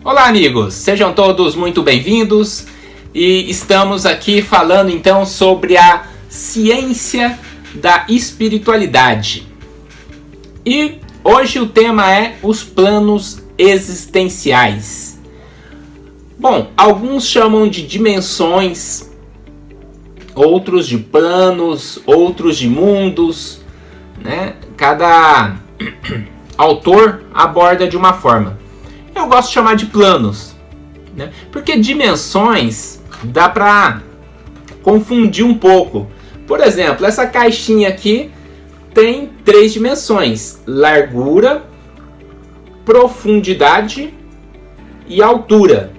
Olá, amigos, sejam todos muito bem-vindos e estamos aqui falando então sobre a ciência da espiritualidade. E hoje o tema é os planos existenciais. Bom, alguns chamam de dimensões, outros de planos, outros de mundos, né? Cada autor aborda de uma forma. Eu gosto de chamar de planos, né? Porque dimensões dá para confundir um pouco. Por exemplo, essa caixinha aqui tem 3 dimensões: largura, profundidade e altura.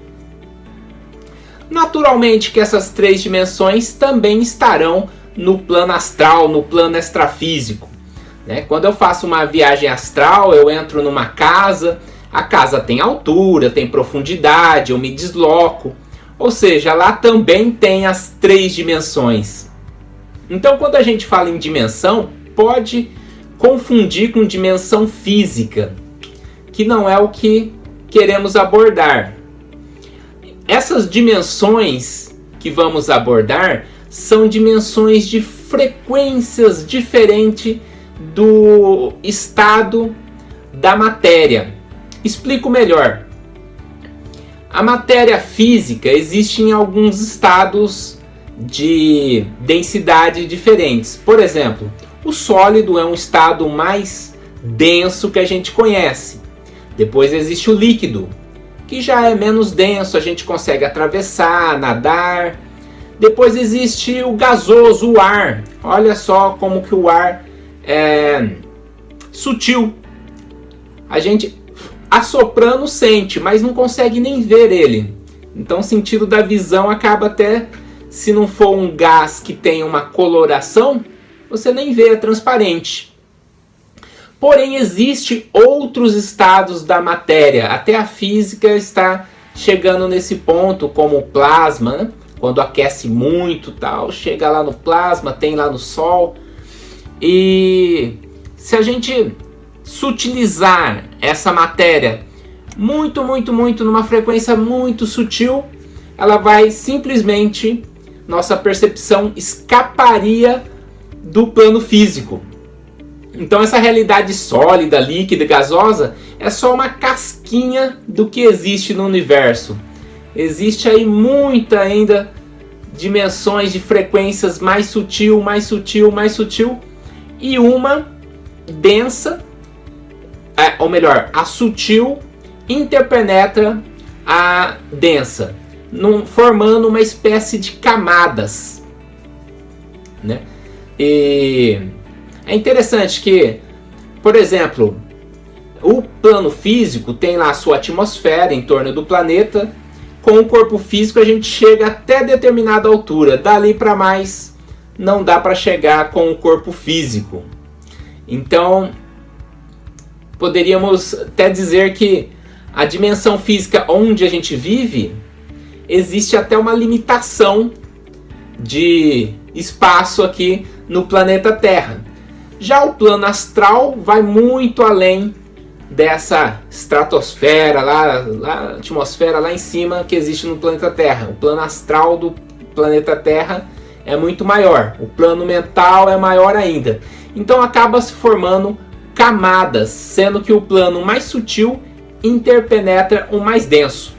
Naturalmente que essas 3 dimensões também estarão no plano astral, no plano extrafísico, né? Quando eu faço uma viagem astral, eu entro numa casa. A casa tem altura, tem profundidade, eu me desloco. Ou seja, lá também tem as 3 dimensões. Então, quando a gente fala em dimensão, pode confundir com dimensão física, que não é o que queremos abordar. Essas dimensões que vamos abordar são dimensões de frequências diferentes do estado da matéria. Explico melhor. A matéria física existe em alguns estados de densidade diferentes. Por exemplo, o sólido é um estado mais denso que a gente conhece. Depois existe o líquido, que já é menos denso, a gente consegue atravessar, nadar. Depois existe o gasoso, o ar. Olha só como que o ar é sutil. A gente assoprando sente, mas não consegue nem ver ele. Então o sentido da visão acaba até, se não for um gás que tem uma coloração, você nem vê, é transparente. Porém, existem outros estados da matéria. Até a física está chegando nesse ponto, como o plasma, né? Quando aquece muito, tal, chega lá no plasma, tem lá no Sol. E se a gente sutilizar essa matéria muito, numa frequência muito sutil, ela vai simplesmente, nossa percepção escaparia do plano físico. Então essa realidade sólida, líquida e gasosa é só uma casquinha do que existe no universo. Existe aí muita ainda dimensões de frequências mais sutil, e uma densa, ou melhor, a sutil interpenetra a densa, formando uma espécie de camadas, né? E é interessante que, por exemplo, o plano físico tem lá a sua atmosfera em torno do planeta. Com o corpo físico a gente chega até determinada altura, dali para mais não dá para chegar com o corpo físico. Então poderíamos até dizer que a dimensão física onde a gente vive, existe até uma limitação de espaço aqui no planeta Terra. Já o plano astral vai muito além dessa estratosfera, a atmosfera lá em cima que existe no planeta Terra. O plano astral do planeta Terra é muito maior. O plano mental é maior ainda. Então acaba se formando camadas, sendo que o plano mais sutil interpenetra o mais denso.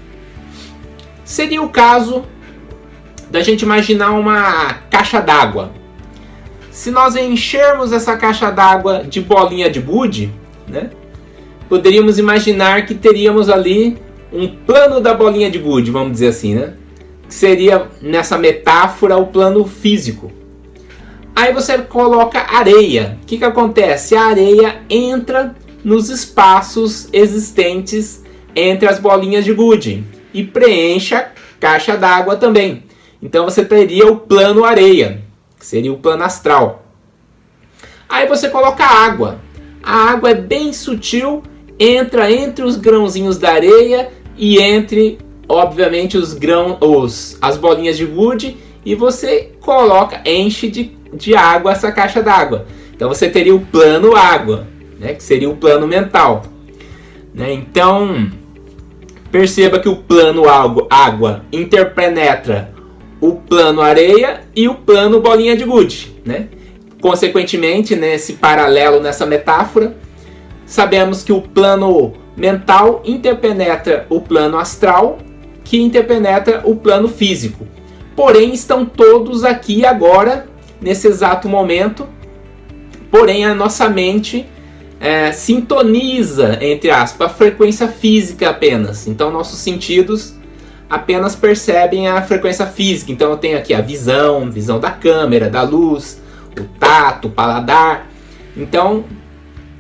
Seria o caso da gente imaginar uma caixa d'água. Se nós enchermos essa caixa d'água de bolinha de gude, né, poderíamos imaginar que teríamos ali um plano da bolinha de gude, vamos dizer assim, né? Que seria, nessa metáfora, o plano físico. Aí você coloca areia. O que acontece? A areia entra nos espaços existentes entre as bolinhas de gude e preenche a caixa d'água também. Então você teria o plano areia, que seria o plano astral. Aí você coloca água. A água é bem sutil, entra entre os grãozinhos da areia e entre, obviamente, as bolinhas de gude, e você enche de água essa caixa d'água. Então você teria o plano água, né, que seria o plano mental, né? Então Perceba que o plano água interpenetra o plano areia e o plano bolinha de gude, né? Consequentemente, nesse paralelo, nessa metáfora, sabemos que o plano mental interpenetra o plano astral, que interpenetra o plano físico. Porém, estão todos aqui agora, nesse exato momento. Porém, a nossa mente sintoniza, entre aspas, a frequência física apenas. Então, nossos sentidos apenas percebem a frequência física. Então, eu tenho aqui a visão da câmera, da luz, o tato, o paladar. Então,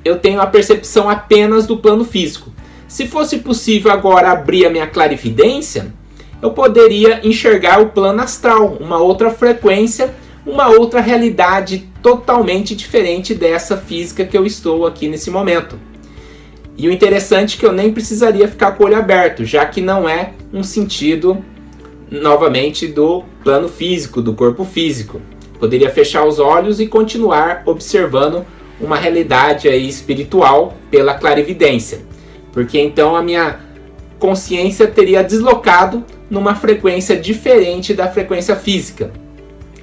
eu tenho a percepção apenas do plano físico. Se fosse possível agora abrir a minha clarividência, eu poderia enxergar o plano astral, uma outra frequência, uma outra realidade totalmente diferente dessa física que eu estou aqui nesse momento. E o interessante é que eu nem precisaria ficar com o olho aberto, já que não é um sentido, novamente, do plano físico, do corpo físico. Poderia fechar os olhos e continuar observando uma realidade aí espiritual pela clarividência. Porque então a minha consciência teria deslocado numa frequência diferente da frequência física.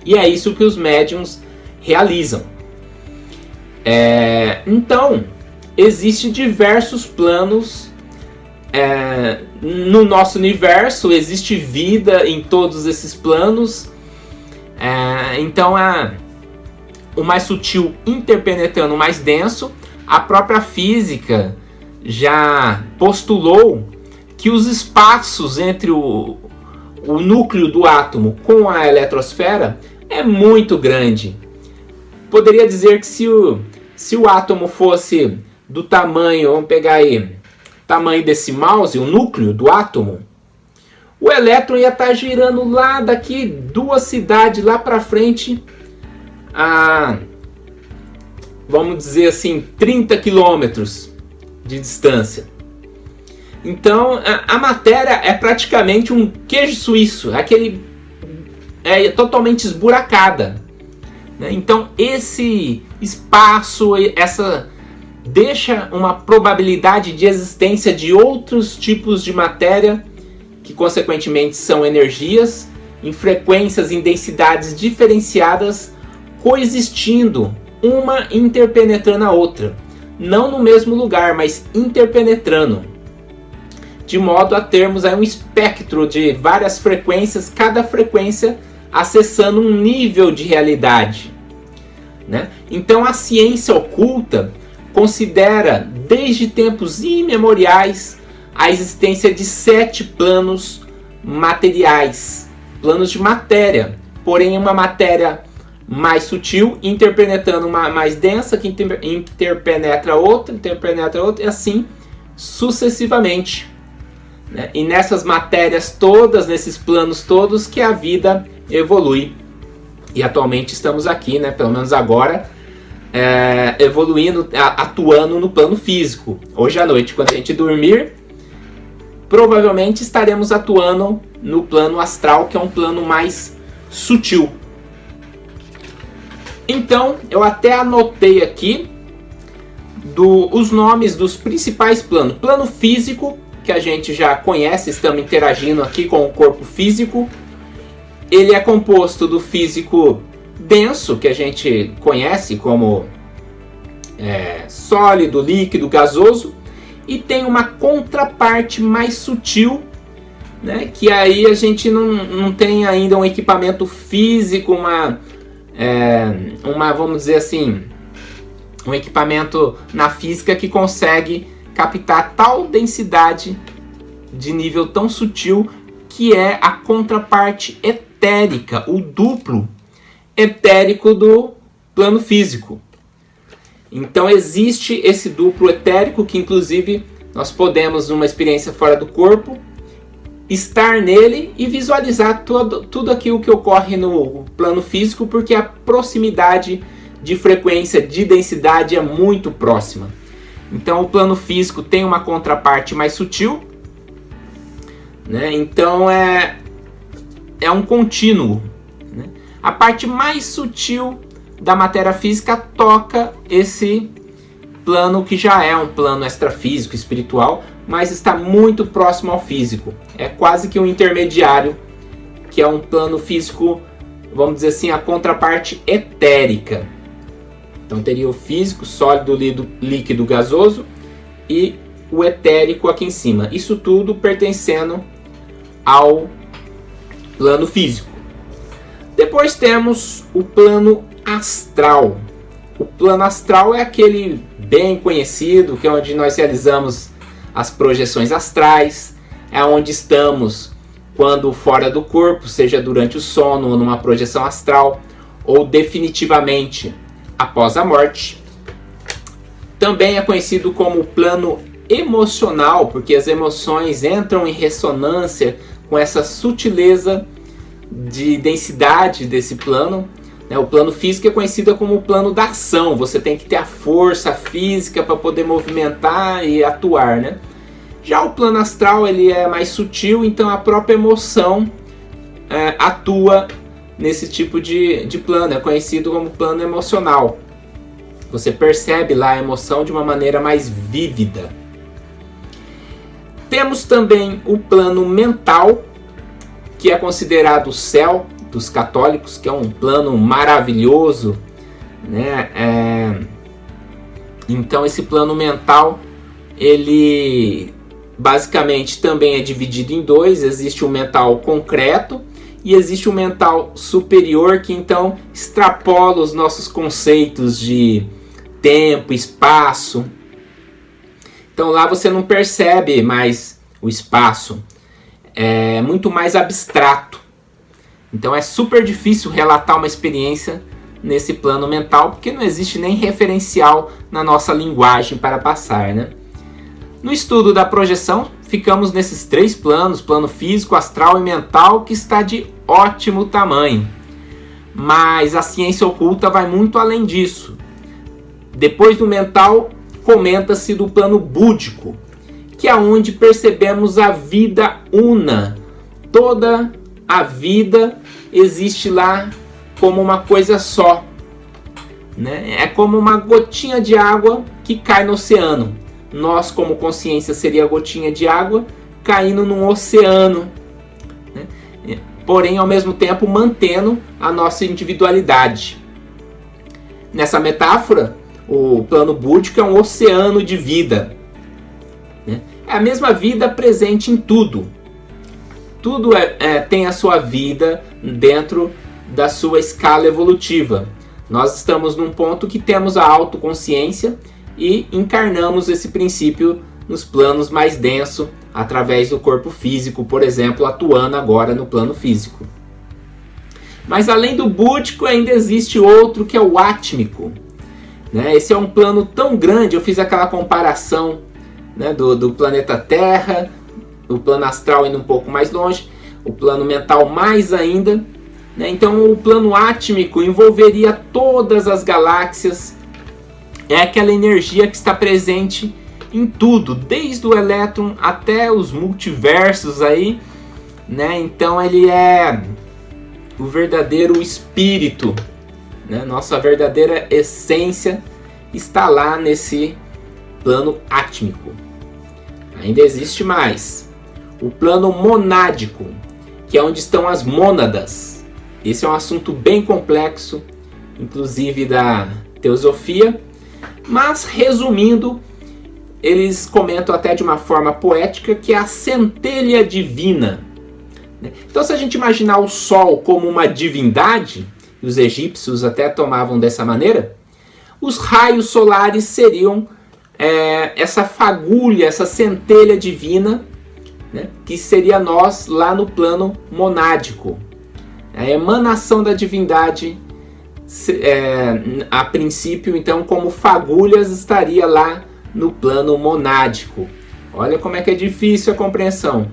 E é isso que os médiums realizam. Então, existem diversos planos no nosso universo, existe vida em todos esses planos. Então, o mais sutil interpenetrando o mais denso. A própria física já postulou que os espaços entre o núcleo do átomo com a eletrosfera é muito grande. Poderia dizer que se o átomo fosse do tamanho, vamos pegar aí, tamanho desse mouse, o núcleo do átomo, o elétron ia estar girando lá daqui 2 cidades lá para frente a, vamos dizer assim, 30 quilômetros de distância. Então a matéria é praticamente um queijo suíço, é totalmente esburacada. Então esse espaço, deixa uma probabilidade de existência de outros tipos de matéria, que consequentemente são energias, em frequências, em densidades diferenciadas, coexistindo, uma interpenetrando a outra. Não no mesmo lugar, mas interpenetrando. De modo a termos aí um espectro de várias frequências, cada frequência acessando um nível de realidade, né? Então a ciência oculta considera desde tempos imemoriais a existência de 7 planos materiais, planos de matéria, porém uma matéria mais sutil interpenetrando uma mais densa que interpenetra outra e assim sucessivamente, né? E nessas matérias todas, nesses planos todos, que a vida evolui. E atualmente estamos aqui, né, pelo menos agora, evoluindo, atuando no plano físico. Hoje à noite, quando a gente dormir, provavelmente estaremos atuando no plano astral, que é um plano mais sutil. Então, eu até anotei aqui os nomes dos principais planos. Plano físico, que a gente já conhece, estamos interagindo aqui com o corpo físico. Ele é composto do físico denso, que a gente conhece como sólido, líquido, gasoso. E tem uma contraparte mais sutil, né, que aí a gente não tem ainda um equipamento físico, vamos dizer assim, um equipamento na física que consegue captar tal densidade de nível tão sutil, que é a contraparte etérica, o duplo etérico do plano físico. Então existe esse duplo etérico que inclusive nós podemos, numa experiência fora do corpo, estar nele e visualizar tudo aquilo que ocorre no plano físico, porque a proximidade de frequência, de densidade é muito próxima. Então o plano físico tem uma contraparte mais sutil, né? Então é um contínuo, né? A parte mais sutil da matéria física toca esse plano que já é um plano extrafísico, espiritual, mas está muito próximo ao físico. É quase que um intermediário, que é um plano físico, vamos dizer assim, a contraparte etérica. Então teria o físico, sólido, líquido, gasoso, e o etérico aqui em cima. Isso tudo pertencendo ao plano físico. Depois temos o plano astral. O plano astral é aquele bem conhecido, que é onde nós realizamos as projeções astrais, é onde estamos quando fora do corpo, seja durante o sono ou numa projeção astral, ou definitivamente após a morte. Também é conhecido como plano emocional, porque as emoções entram em ressonância com essa sutileza de densidade desse plano. O plano físico é conhecido como o plano da ação. Você tem que ter a força física para poder movimentar e atuar, né? Já o plano astral ele é mais sutil, então a própria emoção atua nesse tipo de plano. É conhecido como plano emocional. Você percebe lá a emoção de uma maneira mais vívida. Temos também o plano mental, que é considerado o céu dos católicos, que é um plano maravilhoso, né? Então esse plano mental, ele basicamente também é dividido em dois. Existe o mental concreto e existe o mental superior, que então extrapola os nossos conceitos de tempo, espaço. Então lá você não percebe mais o espaço, é muito mais abstrato. Então é super difícil relatar uma experiência nesse plano mental, porque não existe nem referencial na nossa linguagem para passar, né? No estudo da projeção, ficamos nesses três planos, plano físico, astral e mental, que está de ótimo tamanho. Mas a ciência oculta vai muito além disso. Depois do mental, comenta-se do plano búdico, que é onde percebemos a vida una. Toda a vida existe lá como uma coisa só, né? É como uma gotinha de água que cai no oceano. Nós, como consciência, seria a gotinha de água caindo num oceano, né? Porém, ao mesmo tempo, mantendo a nossa individualidade. Nessa metáfora, o plano búdico é um oceano de vida, né? É a mesma vida presente em tudo. Tudo tem a sua vida dentro da sua escala evolutiva. Nós estamos num ponto que temos a autoconsciência e encarnamos esse princípio nos planos mais densos, através do corpo físico, por exemplo, atuando agora no plano físico. Mas além do búdico, ainda existe outro, que é o átmico, né? Esse é um plano tão grande, eu fiz aquela comparação, né, do planeta Terra, o plano astral indo um pouco mais longe, o plano mental mais ainda, né? Então o plano átmico envolveria todas as galáxias. É aquela energia que está presente em tudo, desde o elétron até os multiversos aí, né? Então ele é o verdadeiro espírito, né? Nossa verdadeira essência está lá nesse plano átmico. Ainda existe mais. O plano monádico, que é onde estão as mônadas. Esse é um assunto bem complexo, inclusive da teosofia. Mas, resumindo, eles comentam até de uma forma poética que é a centelha divina. Então, se a gente imaginar o Sol como uma divindade, e os egípcios até tomavam dessa maneira, os raios solares seriam essa fagulha, essa centelha divina, né, que seria nós lá no plano monádico. A emanação da divindade, a princípio, então, como fagulhas, estaria lá no plano monádico. Olha como é que é difícil a compreensão.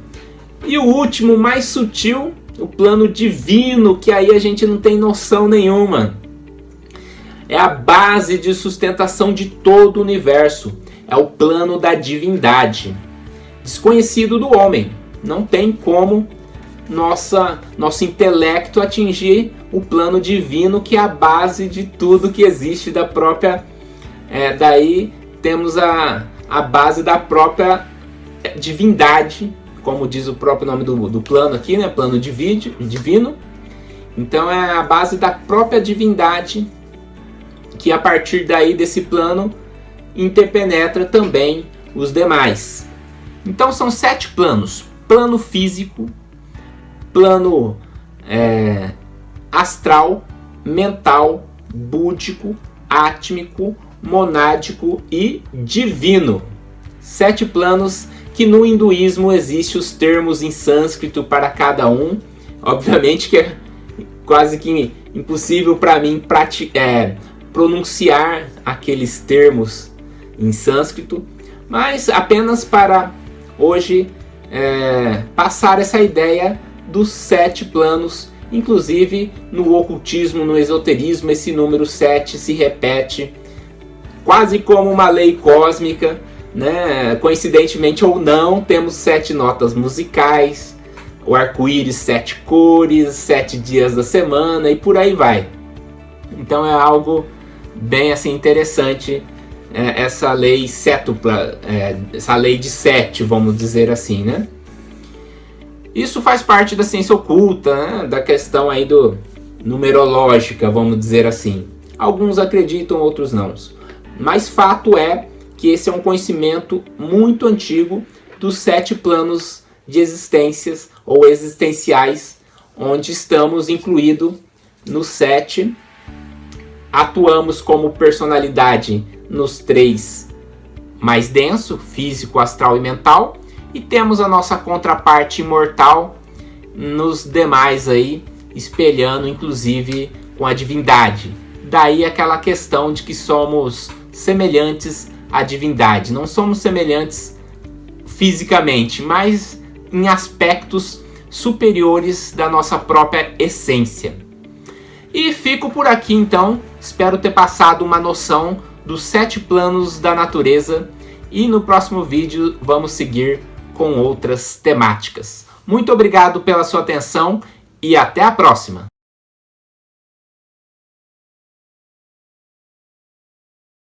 E o último, mais sutil, o plano divino, que aí a gente não tem noção nenhuma. É a base de sustentação de todo o universo. É o plano da divindade, desconhecido do homem. Não tem como nosso intelecto atingir o plano divino, que é a base de tudo que existe da própria... daí temos a base da própria divindade, como diz o próprio nome do plano aqui, né? Plano divino. Então é a base da própria divindade que a partir daí desse plano interpenetra também os demais. Então são 7 planos: plano físico, plano astral, mental, búdico, átmico, monádico e divino. 7 planos que no hinduísmo existem os termos em sânscrito para cada um. Obviamente que é quase que impossível para mim pronunciar aqueles termos em sânscrito, mas apenas para hoje passar essa ideia dos 7 planos. Inclusive no ocultismo, no esoterismo, esse número 7 se repete quase como uma lei cósmica, né? Coincidentemente ou não, temos 7 notas musicais, o arco-íris 7 cores, 7 dias da semana e por aí vai. Então é algo bem assim interessante, essa lei sétupla, essa lei de 7, vamos dizer assim, né? Isso faz parte da ciência oculta, né? Da questão aí do numerológica, vamos dizer assim. Alguns acreditam, outros não. Mas fato é que esse é um conhecimento muito antigo dos 7 planos de existências ou existenciais, onde estamos incluídos nos 7. Atuamos como personalidade nos 3 mais denso, físico, astral e mental. E temos a nossa contraparte imortal nos demais aí, espelhando inclusive com a divindade. Daí aquela questão de que somos semelhantes à divindade. Não somos semelhantes fisicamente, mas em aspectos superiores da nossa própria essência. E fico por aqui então. Espero ter passado uma noção dos 7 planos da natureza. E no próximo vídeo vamos seguir com outras temáticas. Muito obrigado pela sua atenção e até a próxima!